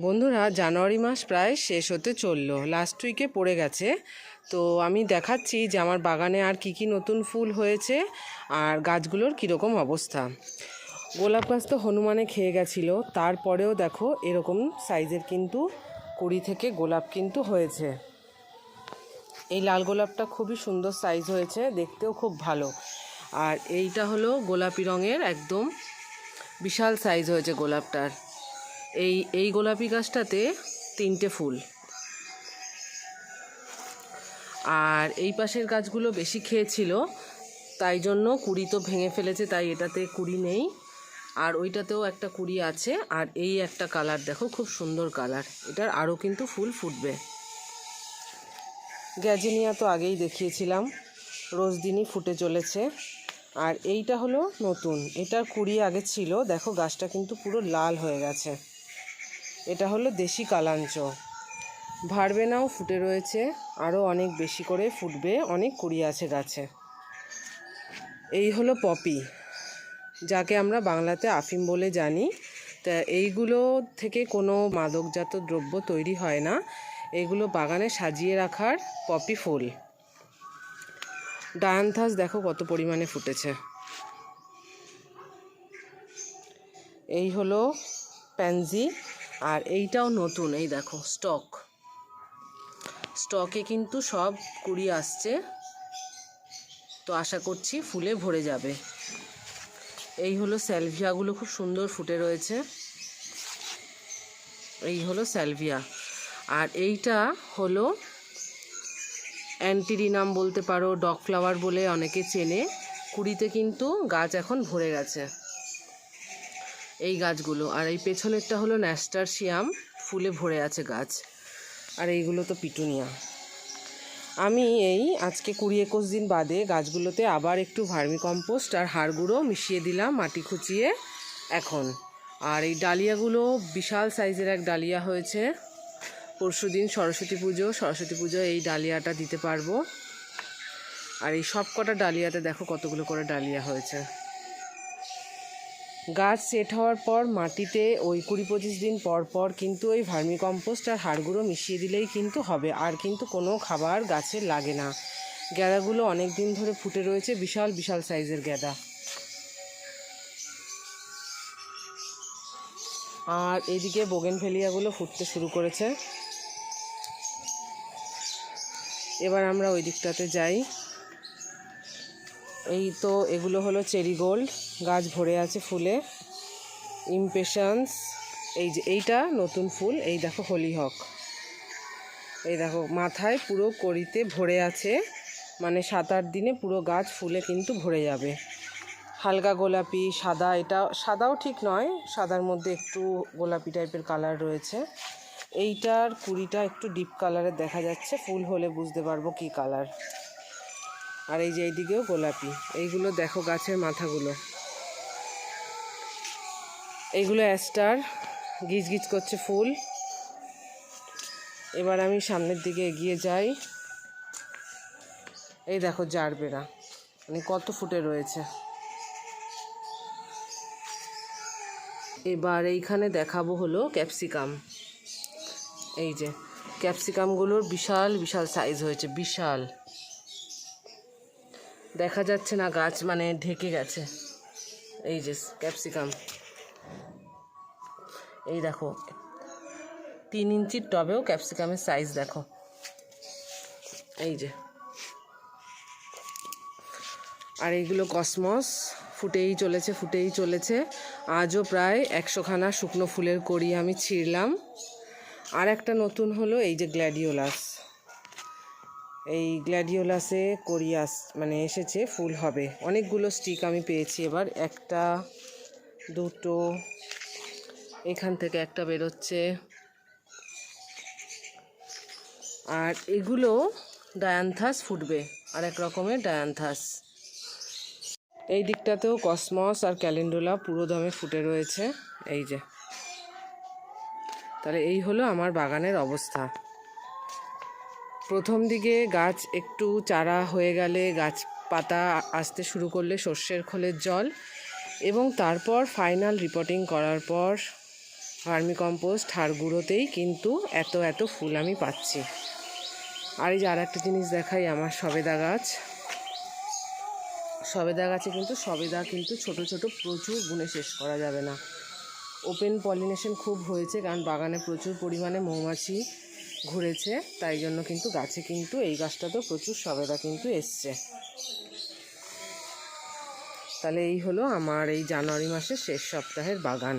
বন্ধুরা, জানুয়ারি মাস প্রায় শেষ হতে চললো, লাস্ট উইকে পড়ে গেছে। তো আমি দেখাচ্ছি যে আমার বাগানে আর কি নতুন ফুল হয়েছে আর গাছগুলোর কীরকম অবস্থা। গোলাপ গাছ তো হনুমানে খেয়ে গেছিলো, তারপরেও দেখো এরকম সাইজের কিন্তু 20 থেকে গোলাপ কিন্তু হয়েছে। এই লাল গোলাপটা খুবই সুন্দর সাইজ হয়েছে, দেখতেও খুব ভালো। আর এইটা হলো গোলাপি রঙের, একদম বিশাল সাইজ হয়েছে গোলাপটার। এই গোলাপি গাছটাতে 3টে ফুল। আর এই পাশের গাছগুলো বেশি খেয়েছিল, তাই জন্য কুড়ি তো ভেঙে ফেলেছে, তাই এটাতে কুড়ি নেই। আর ওইটাতেও একটা কুড়ি আছে। আর এই একটা কালার দেখো, খুব সুন্দর কালার, এটার আরও কিন্তু ফুল ফুটবে। গ্যাজিনিয়া তো আগেই দেখিয়েছিলাম, রোজ দিনই ফুটে চলেছে। আর এইটা হলো নতুন, এটার কুড়ি আগে ছিল, দেখো গাছটা কিন্তু পুরো লাল হয়ে গেছে। এটা হলো দেশি কালাঞ্চ, ভারবেনাও ফুটে রয়েছে, আরও অনেক বেশি করে ফুটবে, অনেক কুড়ি আছে গাছে। এই হলো পপি, যাকে আমরা বাংলাতে আফিম বলে জানি। তা এইগুলো থেকে কোনো মাদকজাত দ্রব্য তৈরি হয় না, এইগুলো বাগানে সাজিয়ে রাখার পপি ফুল। ডায়ান্থাস দেখো কত পরিমাণে ফুটেছে। এই হলো প্যানজি, আর এইটাও নতুন, এই দেখো স্টকে কিন্তু সব কুড়ি আসছে, তো আশা করছি ফুলে ভরে যাবে। এই হলো স্যালভিয়াগুলো, খুব সুন্দর ফুটে রয়েছে। এই হলো স্যালভিয়া। আর এইটা হলো অ্যান্টিরিনাম বলতে পারো, ডগ ফ্লাওয়ার বলে অনেকে চেনে। কুড়িতে কিন্তু গাছ এখন ভরে গেছে এই গাছগুলো। আর এই পেছনেরটা হলো ন্যাস্টারশিয়াম, ফুলে ভরে আছে গাছ। আর এইগুলো তো পিটুনিয়া। আমি এই আজকে 20-21 দিন বাদে গাছগুলোতে আবার একটু ভার্মিকম্পোস্ট আর হাড় গুঁড়ো মিশিয়ে দিলাম মাটি খুঁচিয়ে এখন। আর এই ডালিয়াগুলো বিশাল সাইজের এক ডালিয়া হয়েছে। পরশুদিন সরস্বতী পুজো, এই ডালিয়াটা দিতে পারবো। আর এই সব কটা ডালিয়াতে দেখো কতগুলো করে ডালিয়া হয়েছে। গাছ সেট হওয়ার পর মাটিতে ওই 20-25 দিন পর পর কিন্তু ওই ভার্মিকম্পোস্ট আর হাড় গুঁড়ো মিশিয়ে দিলেই কিন্তু হবে, আর কিন্তু কোনো খাবার গাছের লাগে না। গ্যাঁদাগুলো অনেক দিন ধরে ফুটে রয়েছে, বিশাল বিশাল সাইজের গ্যাঁদা। আর এদিকে বোগেনভেলিয়াগুলো ফুটতে শুরু করেছে। এবার আমরা ওই দিকটাতে যাই। এই তো এগুলো হলো চেরিগোল্ড, গাছ ভরে আছে ফুলে। ইমপেশেন্স, এই যে এইটা নতুন ফুল। এই দেখো হলিহক, এই দেখো মাথায় পুরো কড়িতে ভরে আছে, মানে 7-8 দিনে পুরো গাছ ফুলে কিন্তু ভরে যাবে। হালকা গোলাপি সাদা, এটা সাদাও ঠিক নয়, সাদার মধ্যে একটু গোলাপি টাইপের কালার রয়েছে। এইটার কুড়িটা একটু ডিপ কালারের দেখা যাচ্ছে, ফুল হলে বুঝতে পারবো কি কালার। আর এই যে এইদিকেও গোলাপি। এইগুলো দেখো গাছের মাথাগুলো, এইগুলো অ্যাস্টার, গিজগিজ করছে ফুল। এবার আমি সামনের দিকে এগিয়ে যাই। এই দেখো জারবেরা, মানে কত ফুটে রয়েছে। এবার এইখানে দেখাবো হলো ক্যাপসিকাম। এই যে ক্যাপসিকামগুলোর বিশাল বিশাল সাইজ হয়েছে, বিশাল। দেখা যাচ্ছে না, গাছ মানে ঢেকে গেছে। এই যে ক্যাপসিকাম, এই দেখো 3 ইঞ্চির টবেও ক্যাপসিকামের সাইজ দেখো। এই যে, আর এইগুলো কসমস, ফুটেই চলেছে। আজও প্রায় 100খানা শুকনো ফুলের কড়ি আমি ছিঁড়লাম। আর একটা নতুন হলো এই যে গ্ল্যাডিওলাস। এই গ্ল্যাডিওলাসে কড়ি মানে এসেছে, ফুল হবে। অনেকগুলো স্টিক আমি পেয়েছি এবার, 1টা 2টো, এখান থেকে একটা বেরোচ্ছে। আর এগুলো ডায়ান্থাস ফুটবে, আর এক রকমের ডায়ান্থাস। এই দিকটাতেও কসমস আর ক্যালেন্ডুলা পুরো দমে ফুটে রয়েছে। এই যে, তাহলে এই হলো আমার বাগানের অবস্থা। প্রথম দিকে গাছ একটু চারা হয়ে গেলে, গাছ পাতা আসতে শুরু করলে সর্ষের খোলের জল, এবং তারপর ফাইনাল রিপোর্টিং করার পর ভার্মি কম্পোস্ট হাড় গুঁড়োতেই কিন্তু এত এত ফুল আমি পাচ্ছি। আর এই যে আর একটা জিনিস দেখাই, আমার সবেদা গাছ। সবেদা গাছে কিন্তু সবেদা কিন্তু ছোট ছোট প্রচুর, গুণে শেষ করা যাবে না। ওপেন পলিনেশন খুব হয়েছে, কারণ বাগানে প্রচুর পরিমাণে মৌমাছি ঘুরেছে, তাই জন্য কিন্তু গাছে কিন্তু এই গাছটাতেও প্রচুর সবেদা কিন্তু এসছে। তাহলে এই হলো আমার এই জানুয়ারি মাসের শেষ সপ্তাহের বাগান।